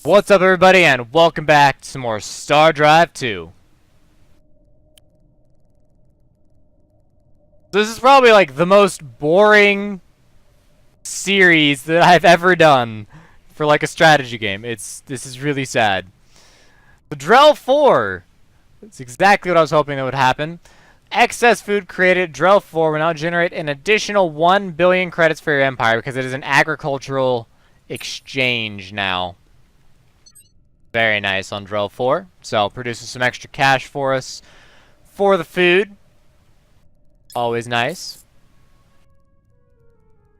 What's up, everybody, and welcome back to some more Star Drive 2. This is probably like the most boring series that I've ever done for like a strategy game. This is really sad. The Drell 4. That's exactly what I was hoping that would happen. Excess food created. Drell 4 will now generate an additional 1 billion credits for your empire because it is an agricultural exchange now. Very nice on Drell 4. So, produces some extra cash for us for the food. Always nice.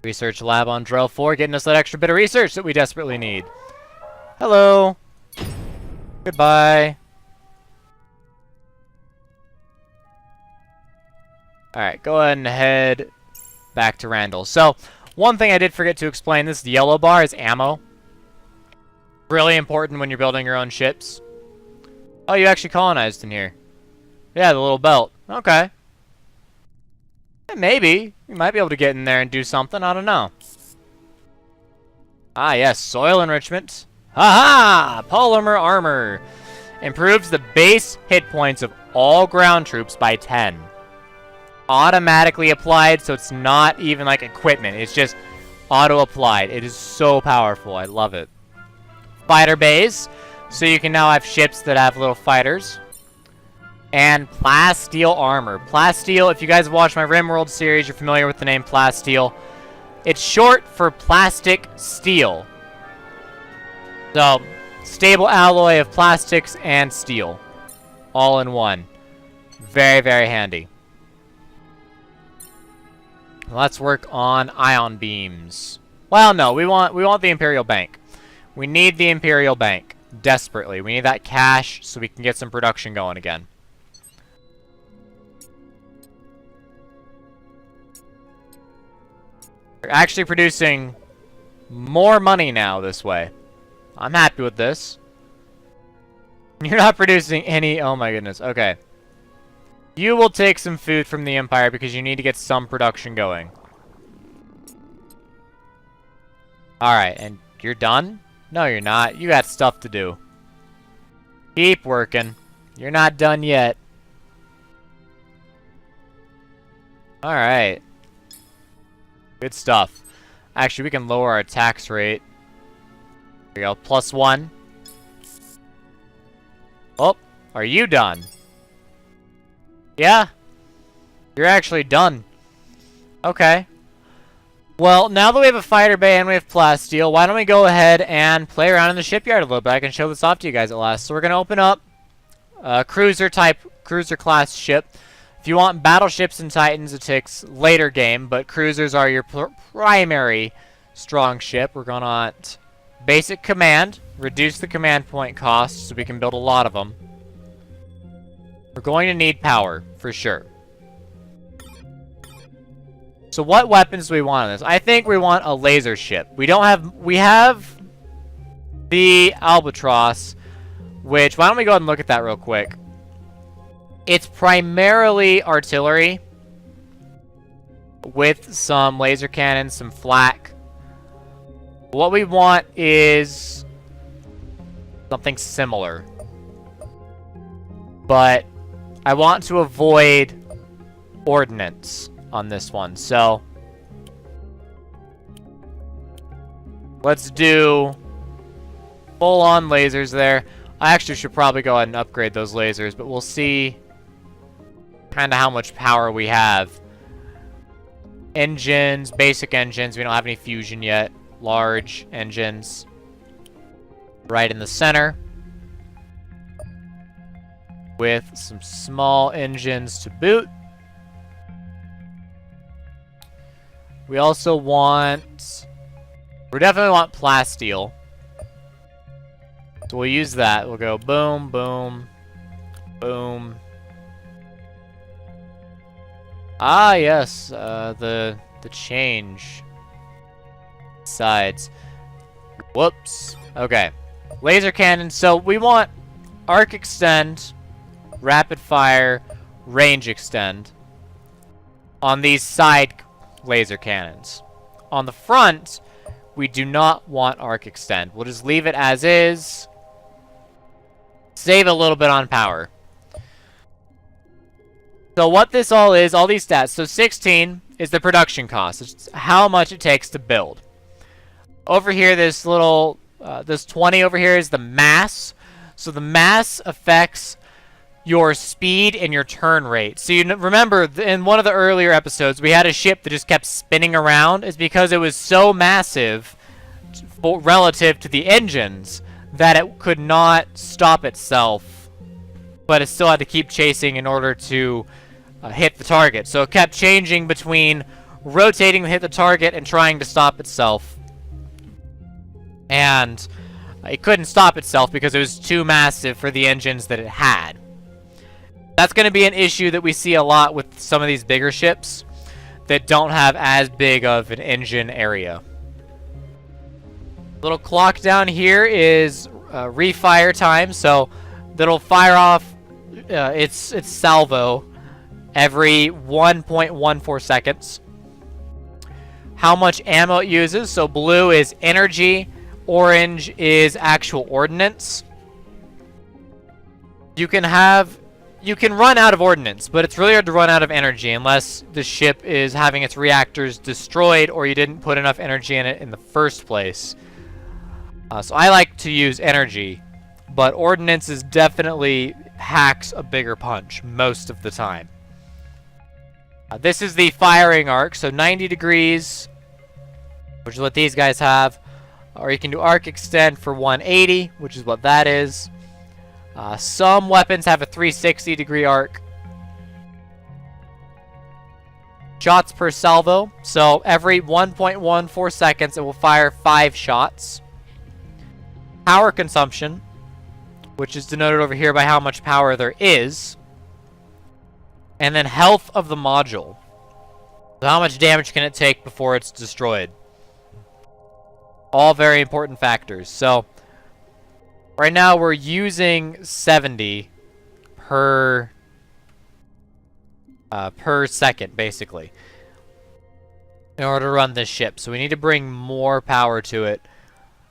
Research lab on Drell 4, getting us that extra bit of research that we desperately need. Hello. Goodbye. Alright, go ahead and head back to Randall. So, one thing I did forget to explain, this yellow bar is ammo. Really important when you're building your own ships. Oh, you actually colonized in here. Yeah, the little belt. Okay. Maybe. You might be able to get in there and do something. I don't know. Ah, yes. Soil enrichment. Ha-ha! Polymer armor. Improves the base hit points of all ground troops by 10. Automatically applied, so it's not even like equipment. It's just auto-applied. It is so powerful. I love it. Fighter bays, so you can now have ships that have little fighters. And plasteel armor. Plasteel, if you guys have watched my RimWorld series, you're familiar with the name plasteel. It's short for plastic steel. So, stable alloy of plastics and steel. All in one. Very, very handy. Let's work on ion beams. Well, no, we want the Imperial Bank. We need the Imperial Bank. Desperately. We need that cash so we can get some production going again. We're actually producing more money now this way. I'm happy with this. You're not producing any... Oh my goodness. Okay. You will take some food from the Empire because you need to get some production going. Alright, and you're done? No, you're not. You got stuff to do. Keep working. You're not done yet. Alright. Good stuff. Actually, we can lower our tax rate. There we go. +1. Oh, are you done? Yeah? You're actually done. Okay. Well, now that we have a fighter bay and we have plasteel, why don't we go ahead and play around in the shipyard a little bit? I can show this off to you guys at last. So we're going to open up a cruiser class ship. If you want battleships and Titans, it takes later game, but cruisers are your primary strong ship. We're going to basic command, reduce the command point cost so we can build a lot of them. We're going to need power, for sure. So what weapons do we want on this? I think we want a laser ship. We have the Albatross, which, why don't we go ahead and look at that real quick. It's primarily artillery with some laser cannons, some flak. What we want is something similar. But I want to avoid ordnance on this one, so let's do full-on lasers there. I actually should probably go ahead and upgrade those lasers, but we'll see kind of how much power we have. Engines, basic engines, we don't have any fusion yet. Large engines right in the center with some small engines to boot. We also want... We definitely want plasteel. So we'll use that. We'll go boom, boom, boom. Ah, yes. The change. Sides. Whoops. Okay. Laser cannon. So we want arc extend, rapid fire, range extend on these side laser cannons. On the front, We do not want arc extend. We'll just leave it as is. Save a little bit on power. So what this all is, all these stats. So 16 is the production cost. It's how much it takes to build. Over here, this little, this 20 over here is the mass. So the mass affects your speed and your turn rate. So you remember in one of the earlier episodes, we had a ship that just kept spinning around. It's because it was so massive relative to the engines that it could not stop itself, but it still had to keep chasing in order to hit the target. So it kept changing between rotating to hit the target and trying to stop itself. And it couldn't stop itself because it was too massive for the engines that it had. That's going to be an issue that we see a lot with some of these bigger ships that don't have as big of an engine area. Little clock down here is refire time, so that'll fire off its salvo every 1.14 seconds. How much ammo it uses, so blue is energy, orange is actual ordnance. You can run out of ordnance, but it's really hard to run out of energy unless the ship is having its reactors destroyed or you didn't put enough energy in it in the first place. So I like to use energy, but ordnance is definitely hacks a bigger punch most of the time. This is the firing arc, so 90 degrees, which is what these guys have. Or you can do arc extend for 180, which is what that is. Some weapons have a 360 degree arc. Shots per salvo, so every 1.14 seconds it will fire 5 shots. Power consumption, which is denoted over here by how much power there is. And then health of the module. So how much damage can it take before it's destroyed? All very important factors. So right now we're using 70 per second, basically, in order to run this ship. So we need to bring more power to it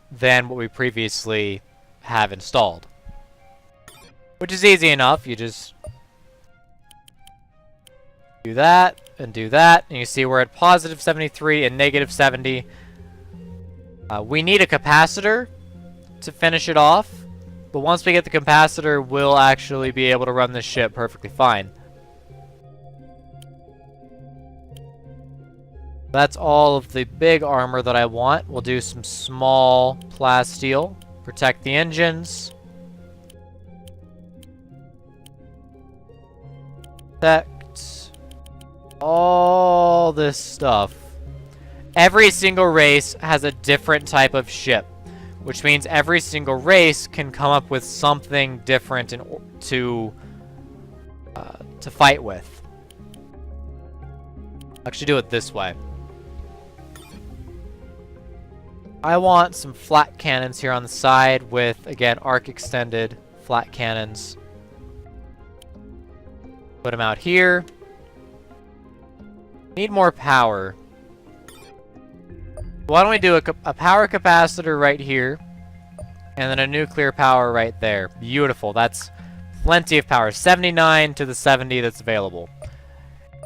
than what we previously have installed. Which is easy enough. You just do that, and you see we're at positive 73 and negative 70. We need a capacitor to finish it off, but once we get the capacitor, we'll actually be able to run this ship perfectly fine. That's all of the big armor that I want. We'll do some small plasteel, protect the engines. Protect all this stuff. Every single race has a different type of ship, which means every single race can come up with something different to fight with. I'll actually do it this way. I want some flat cannons here on the side with, again, arc extended flat cannons. Put them out here. Need more power. Why don't we do a power capacitor right here, and then a nuclear power right there. Beautiful. That's plenty of power. 79 to the 70 that's available.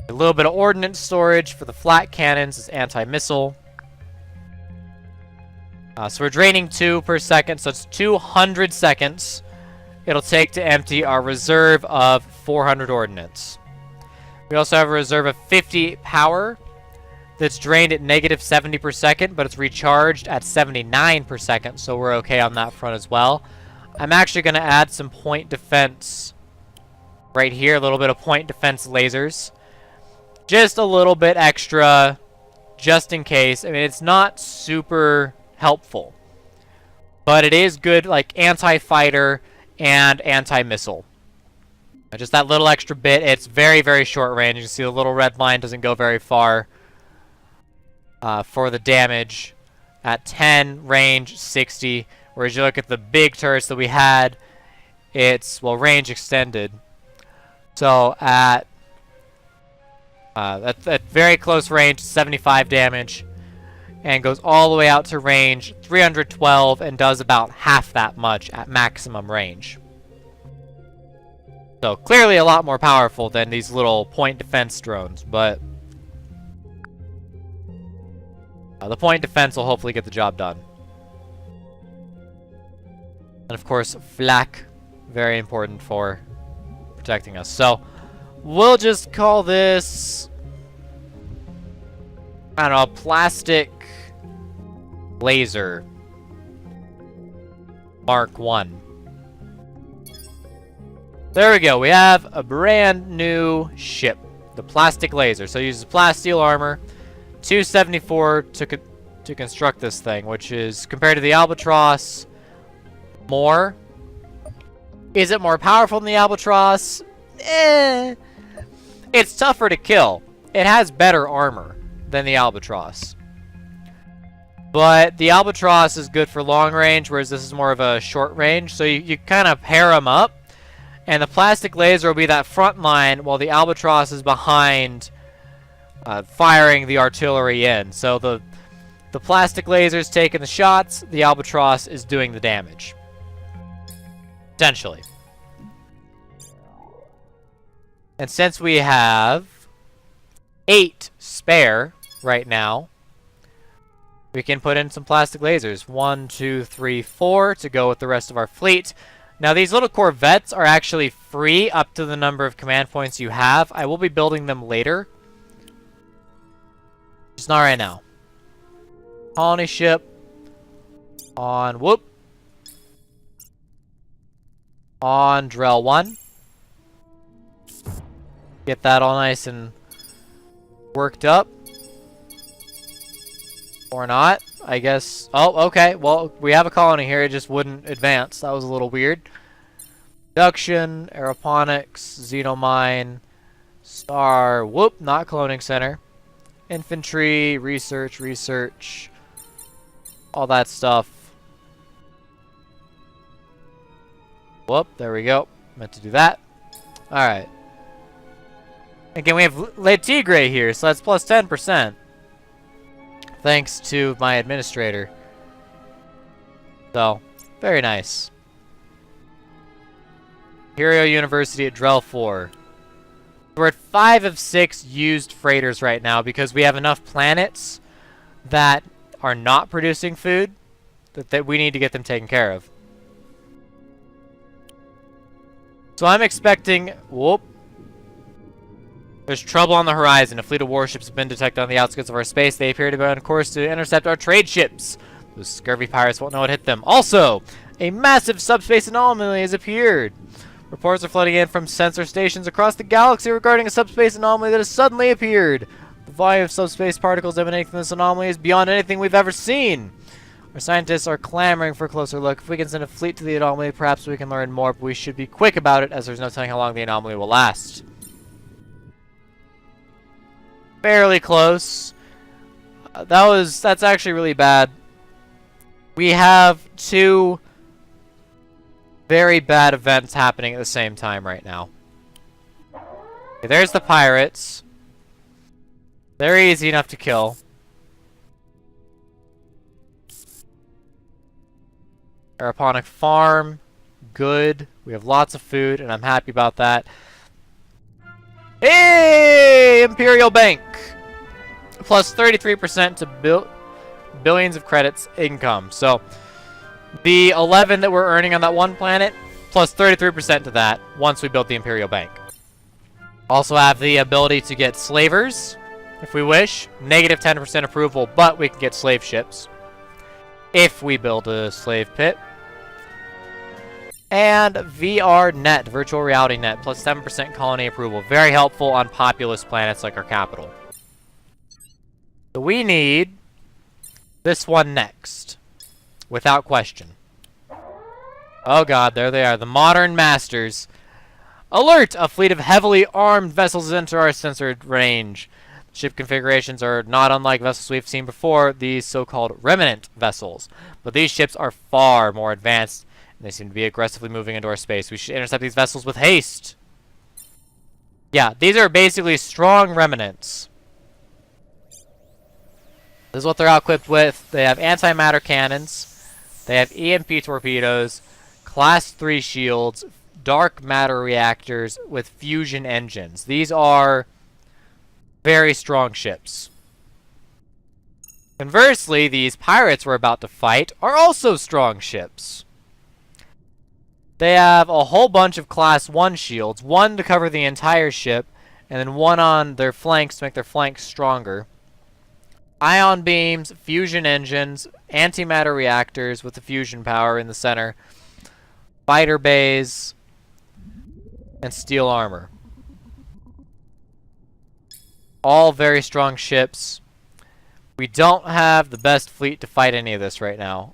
A little bit of ordnance storage for the flat cannons as anti-missile. So we're draining 2 per second, so it's 200 seconds it'll take to empty our reserve of 400 ordnance. We also have a reserve of 50 power that's drained at negative 70 per second, but it's recharged at 79 per second, so we're okay on that front as well. I'm actually going to add some point defense right here, a little bit of point defense lasers. Just a little bit extra, just in case. I mean, it's not super helpful, but it is good, like anti-fighter and anti-missile. Just that little extra bit. It's very, very short range. You can see the little red line doesn't go very far for the damage. At 10, range 60. Whereas you look at the big turrets that we had, it's, well, range extended. So at very close range, 75 damage. and goes all the way out to range 312 and does about half that much at maximum range. So clearly a lot more powerful than these little point defense drones, but the point defense will hopefully get the job done. And of course, flak, very important for protecting us. So we'll just call this, I don't know, plastic laser Mark 1. There we go. We have a brand new ship, the plastic laser. So it uses plasteel armor, 274 to construct this thing, which is, compared to the Albatross, more. Is it more powerful than the Albatross? It's tougher to kill. It has better armor than the Albatross. But the Albatross is good for long range, whereas this is more of a short range. So you kind of pair them up. And the plastic laser will be that front line while the Albatross is behind firing the artillery in. So the plastic laser is taking the shots, the Albatross is doing the damage. Essentially. And since we have 8 spare right now, we can put in some plastic lasers. 1, 2, 3, 4 to go with the rest of our fleet. Now these little corvettes are actually free up to the number of command points you have. I will be building them later. Just not right now. Colony ship on whoop. On Drell 1. Get that all nice and worked up. Or not, I guess. Oh, okay. Well, we have a colony here. It just wouldn't advance. That was a little weird. Production, aeroponics, xenomine, star, whoop, not cloning center. Infantry, research, all that stuff. Whoop, there we go. Meant to do that. Alright. Again, we have Le Tigre here, so that's plus 10%. Thanks to my administrator. So, very nice. Imperial University at Drell 4. We're at 5 of 6 used freighters right now because we have enough planets that are not producing food that we need to get them taken care of. So I'm expecting... Whoop. There's trouble on the horizon. A fleet of warships have been detected on the outskirts of our space. They appear to be on course to intercept our trade ships. Those scurvy pirates won't know what hit them. Also, a massive subspace anomaly has appeared. Reports are flooding in from sensor stations across the galaxy regarding a subspace anomaly that has suddenly appeared. The volume of subspace particles emanating from this anomaly is beyond anything we've ever seen. Our scientists are clamoring for a closer look. If we can send a fleet to the anomaly, perhaps we can learn more, but we should be quick about it, as there's no telling how long the anomaly will last. Fairly close. That's actually really bad. We have 2 very bad events happening at the same time right now. Okay, there's the pirates. They're easy enough to kill. Aeroponic farm. Good. We have lots of food, and I'm happy about that. Hey! Imperial Bank! Plus 33% to billions of credits income. So, the 11 that we're earning on that one planet, plus 33% to that once we built the Imperial Bank. Also have the ability to get slavers, if we wish. Negative 10% approval, but we can get slave ships if we build a slave pit. And VR net, virtual reality net, plus 7% colony approval. Very helpful on populous planets like our capital. So we need this one next, without question. Oh god, there they are, the modern masters. Alert! A fleet of heavily armed vessels enter our censored range. Ship configurations are not unlike vessels we've seen before, these so-called remnant vessels. But these ships are far more advanced, and they seem to be aggressively moving into our space. We should intercept these vessels with haste. Yeah, these are basically strong remnants. This is what they're equipped with. They have antimatter cannons. They have EMP torpedoes, Class 3 shields, dark matter reactors with fusion engines. These are very strong ships. Conversely, these pirates we're about to fight are also strong ships. They have a whole bunch of Class 1 shields, one to cover the entire ship, and then one on their flanks to make their flanks stronger. Ion beams, fusion engines, antimatter reactors with the fusion power in the center, fighter bays, and steel armor. All very strong ships. We don't have the best fleet to fight any of this right now.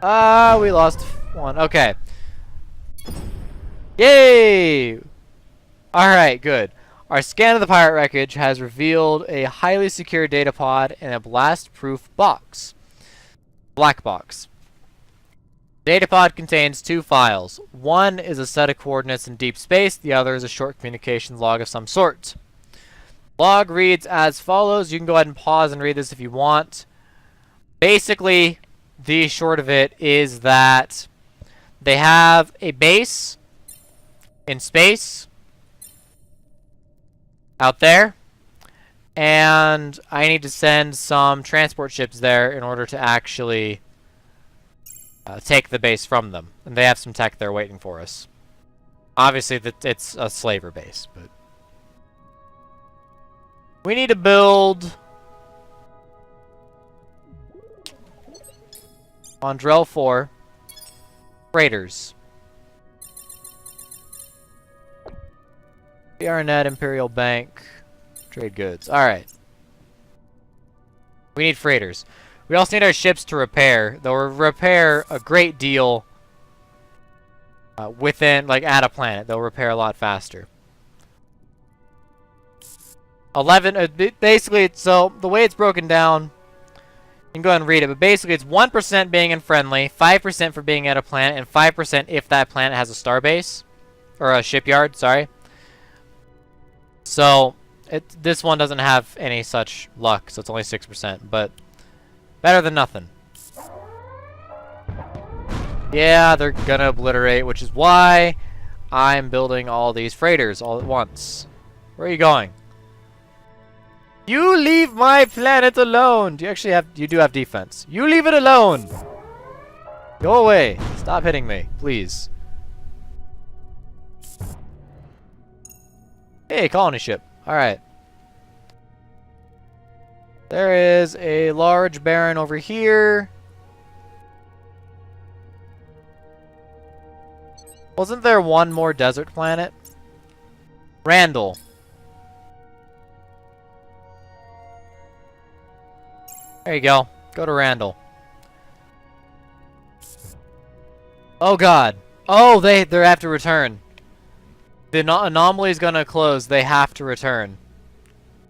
We lost one. Okay. Yay! Alright, good. Our scan of the pirate wreckage has revealed a highly secure data pod in a blast-proof box. Black box. The data pod contains two files. One is a set of coordinates in deep space, the other is a short communications log of some sort. Log reads as follows. You can go ahead and pause and read this if you want. Basically, the short of it is that they have a base in space out there, and I need to send some transport ships there in order to actually take the base from them. And they have some tech there waiting for us. Obviously, it's a slaver base, but we need to build on Drell 4 freighters. BRNet, Imperial Bank, trade goods. Alright. We need freighters. We also need our ships to repair. They'll repair a great deal within, like, at a planet. They'll repair a lot faster. 11, basically, so the way it's broken down, you can go ahead and read it, but basically it's 1% being in friendly, 5% for being at a planet, and 5% if that planet has a starbase, or a shipyard, sorry. So, this one doesn't have any such luck, so it's only 6%, but better than nothing. Yeah, they're gonna obliterate, which is why I'm building all these freighters all at once. Where are you going? You leave my planet alone! Do you actually have, you do have defense. You leave it alone! Go away. Stop hitting me, please. Hey, colony ship. Alright. There is a large baron over here. Wasn't there one more desert planet? Randall. There you go. Go to Randall. Oh god. Oh, they have to return. The anomaly is gonna close. They have to return.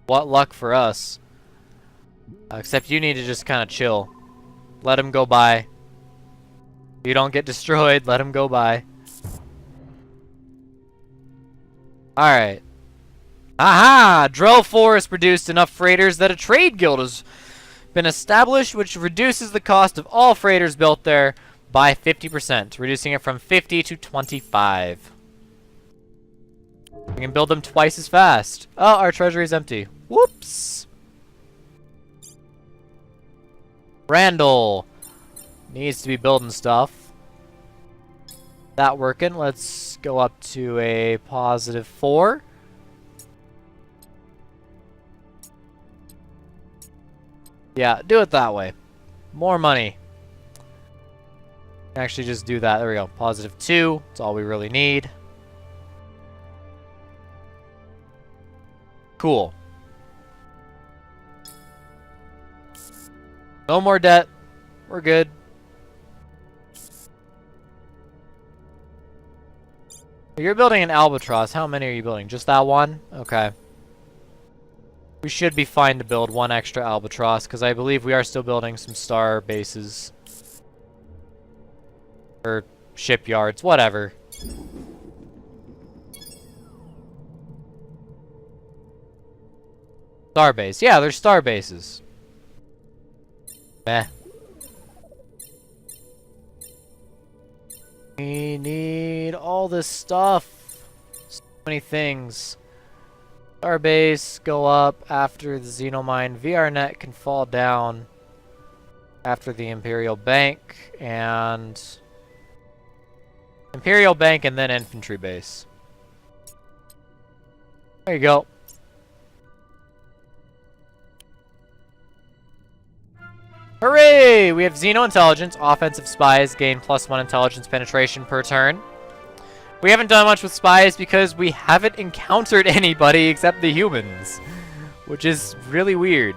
What luck for us. Except you need to just kind of chill. Let him go by. You don't get destroyed. Let him go by. Alright. Aha! Drell 4 has produced enough freighters that a trade guild has been established, which reduces the cost of all freighters built there by 50%, reducing it from 50 to 25. We can build them twice as fast. Oh, our treasury is empty. Whoops. Randall needs to be building stuff. That working. Let's go up to a +4. Yeah, do it that way. More money. Actually, just do that. There we go. +2. That's all we really need. Cool. No more debt. We're good. You're building an albatross. How many are you building? Just that one? Okay. We should be fine to build one extra albatross, because I believe we are still building some star bases. Or shipyards, whatever. Starbase. Yeah, there's star bases. Meh. We need all this stuff. So many things. Starbase go up after the Xenomine. VRNet can fall down after the Imperial Bank. And Imperial Bank and then Infantry Base. There you go. Hooray! We have Xeno Intelligence. Offensive spies gain +1 intelligence penetration per turn. We haven't done much with spies because we haven't encountered anybody except the humans, which is really weird.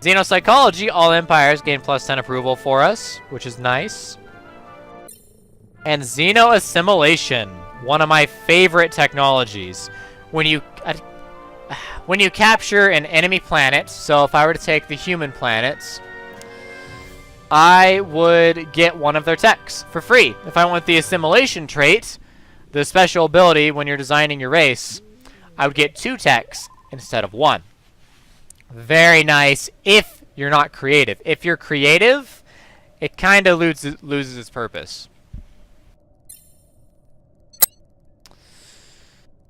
Xenopsychology. All empires gain +10 approval for us, which is nice. And Xeno Assimilation. One of my favorite technologies. When you capture an enemy planet, so if I were to take the human planets, I would get one of their techs for free. If I want the assimilation trait, the special ability when you're designing your race, I would get 2 techs instead of 1. Very nice if you're not creative. If you're creative, it kind of loses its purpose.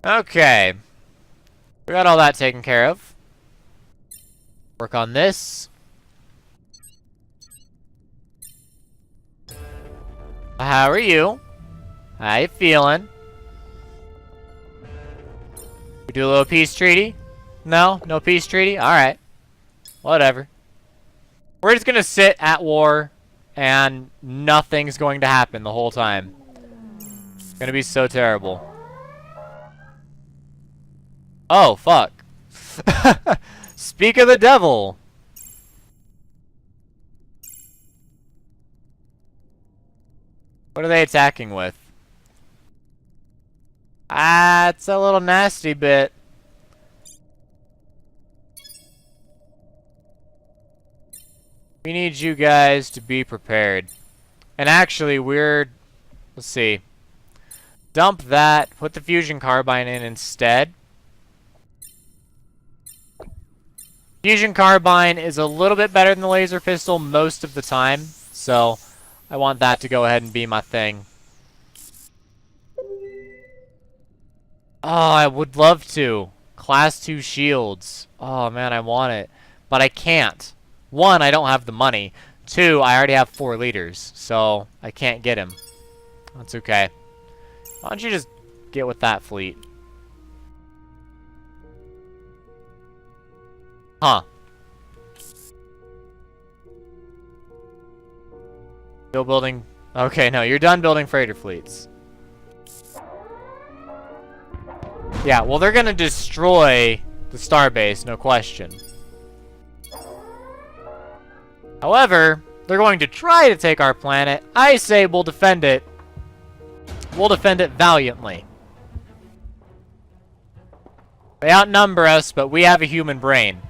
Okay. We got all that taken care of. Work on this. How are you? How you feeling? We do a little peace treaty? No? No peace treaty? Alright. Whatever. We're just gonna sit at war and nothing's going to happen the whole time. It's gonna be so terrible. Oh, fuck. Speak of the devil. What are they attacking with? Ah, it's a little nasty bit. We need you guys to be prepared. And actually, let's see. Dump that. Put the fusion carbine in instead. Fusion carbine is a little bit better than the laser pistol most of the time. So, I want that to go ahead and be my thing. Oh, I would love to. Class 2 shields. Oh, man, I want it. But I can't. 1, I don't have the money. 2, I already have 4 leaders. So, I can't get him. That's okay. Why don't you just get with that fleet? Huh. Still building... Okay, no, you're done building freighter fleets. Yeah, well, they're gonna destroy the starbase, no question. However, they're going to try to take our planet. I say we'll defend it. We'll defend it valiantly. They outnumber us, but we have a human brain.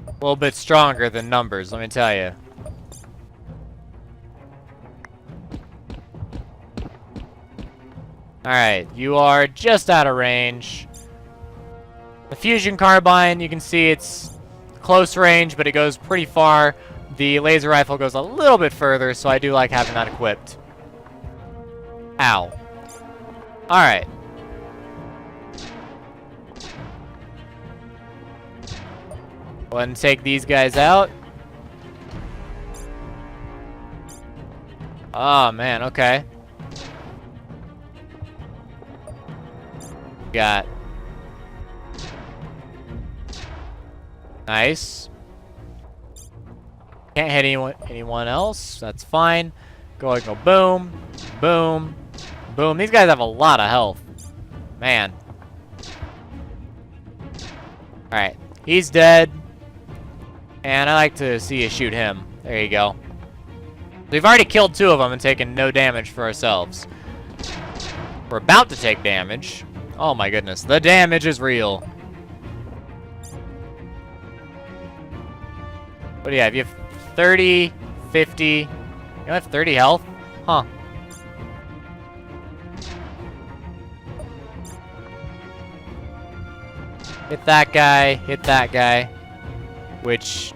A little bit stronger than numbers, let me tell you. Alright, you are just out of range. The fusion carbine, you can see it's close range, but it goes pretty far. The laser rifle goes a little bit further, so I do like having that equipped. Ow. Alright. Go ahead and take these guys out. Oh, man, okay. Got... Nice. Can't hit anyone else. That's fine. Go ahead and go boom, boom, boom. These guys have a lot of health. Man. Alright. He's dead. And I like to see you shoot him. There you go. We've already killed 2 of them and taken no damage for ourselves. We're about to take damage. Oh my goodness. The damage is real. But yeah, if you have 30, 50... You don't have 30 health? Huh. hit that guy, hit that guy. Which,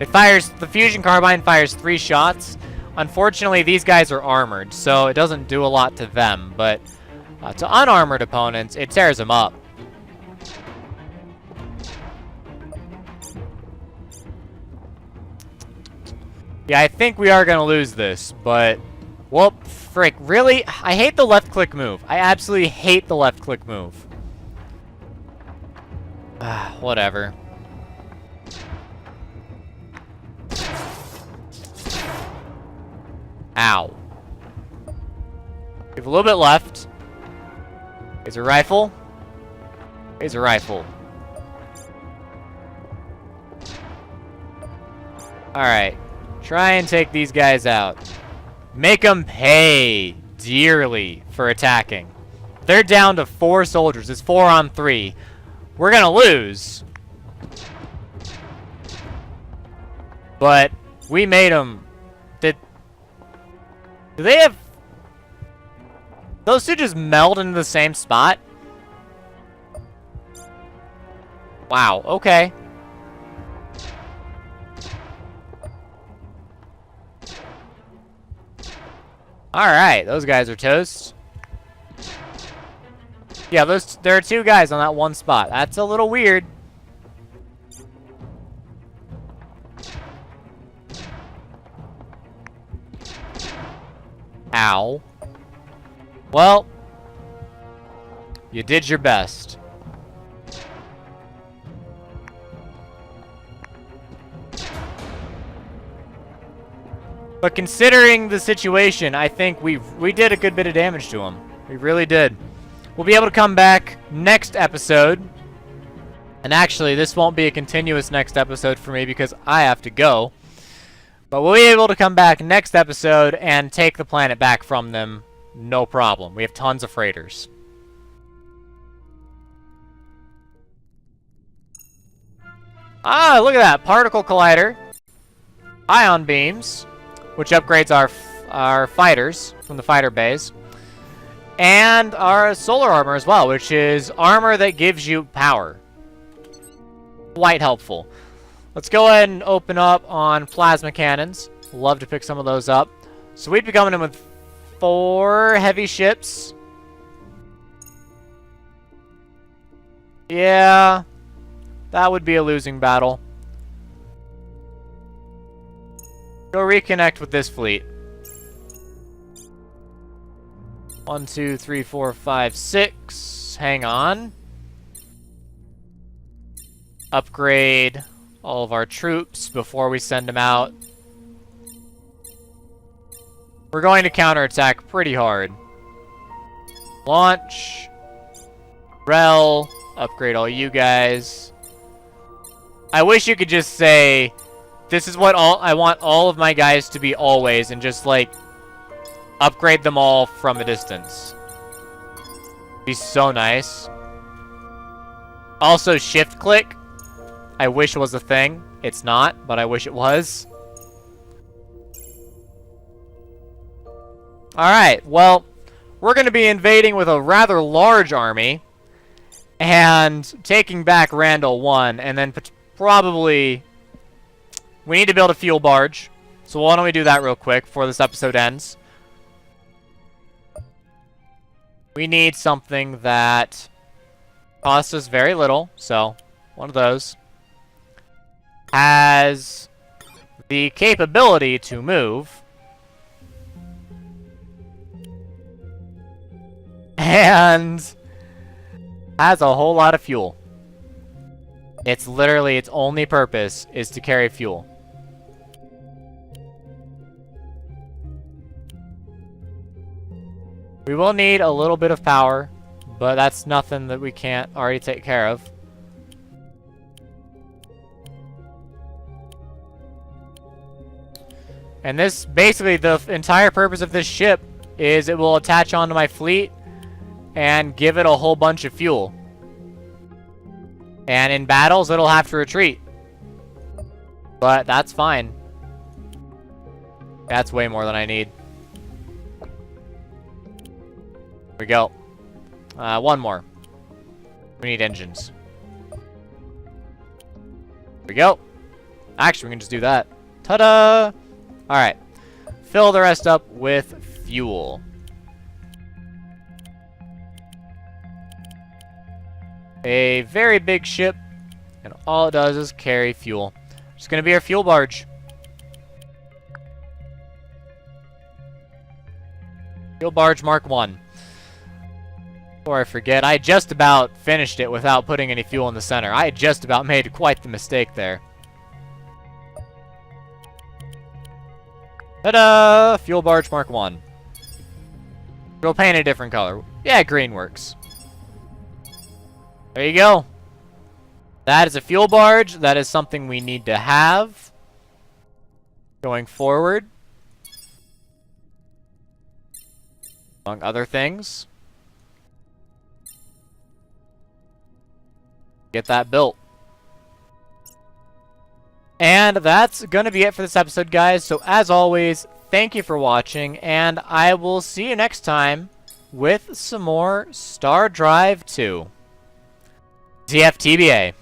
it fires, the fusion carbine fires 3 shots. Unfortunately, these guys are armored, so it doesn't do a lot to them, but to unarmored opponents, it tears them up. Yeah, I think we are going to lose this, but... Well, frick, really? I hate the left-click move. I absolutely hate the left-click move. Whatever. Ow. We have a little bit left. Here's a rifle. Here's a rifle. Alright. Try and take these guys out. Make them pay dearly for attacking. They're down to 4 soldiers. It's 4 on 3. We're gonna lose. But we made them. Do they have... Those two just meld into the same spot? Wow, okay. Alright, those guys are toast. Yeah, there are 2 guys on that one spot. That's a little weird. Ow. Well, you did your best. But considering the situation, I think we did a good bit of damage to him. We really did. We'll be able to come back next episode. And actually, this won't be a continuous next episode for me because I have to go. But we'll be able to come back next episode and take the planet back from them. No problem. We have tons of freighters. Ah, look at that. Particle collider. Ion beams. Which upgrades our fighters from the fighter bays. And our solar armor as well, which is armor that gives you power. Quite helpful. Let's go ahead and open up on plasma cannons. Love to pick some of those up. So we'd be coming in with 4 heavy ships. Yeah, that would be a losing battle. Go reconnect with this fleet. 1, 2, 3, 4, 5, 6. Hang on. Upgrade all of our troops before we send them out. We're going to counterattack pretty hard. Launch. Rel. Upgrade all you guys. I wish you could just say... This is what I want all of my guys to be always, and just, like, upgrade them all from a distance. Be so nice. Also, shift click. I wish it was a thing. It's not, but I wish it was. Alright, well, we're going to be invading with a rather large army, and taking back Randall 1, and then probably... We need to build a fuel barge. So why don't we do that real quick before this episode ends. We need something that costs us very little. So, one of those. Has the capability to move. And has a whole lot of fuel. It's literally, its only purpose is to carry fuel. We will need a little bit of power, but that's nothing that we can't already take care of. And this, basically, the entire purpose of this ship is it will attach onto my fleet and give it a whole bunch of fuel. And in battles, it'll have to retreat. But that's fine. That's way more than I need. Here we go. One more. We need engines. There we go. Actually, we can just do that. Ta-da! Alright. Fill the rest up with fuel. A very big ship, and all it does is carry fuel. It's going to be our fuel barge. Fuel barge Mark 1. Before I forget, I just about finished it without putting any fuel in the center. I just about made quite the mistake there. Ta-da! Fuel barge Mark 1. We'll paint a different color. Yeah, green works. There you go. That is a fuel barge. That is something we need to have going forward. Among other things. Get that built. And that's going to be it for this episode, guys. So as always, thank you for watching, and I will see you next time with some more Star Drive 2. ZFTBA.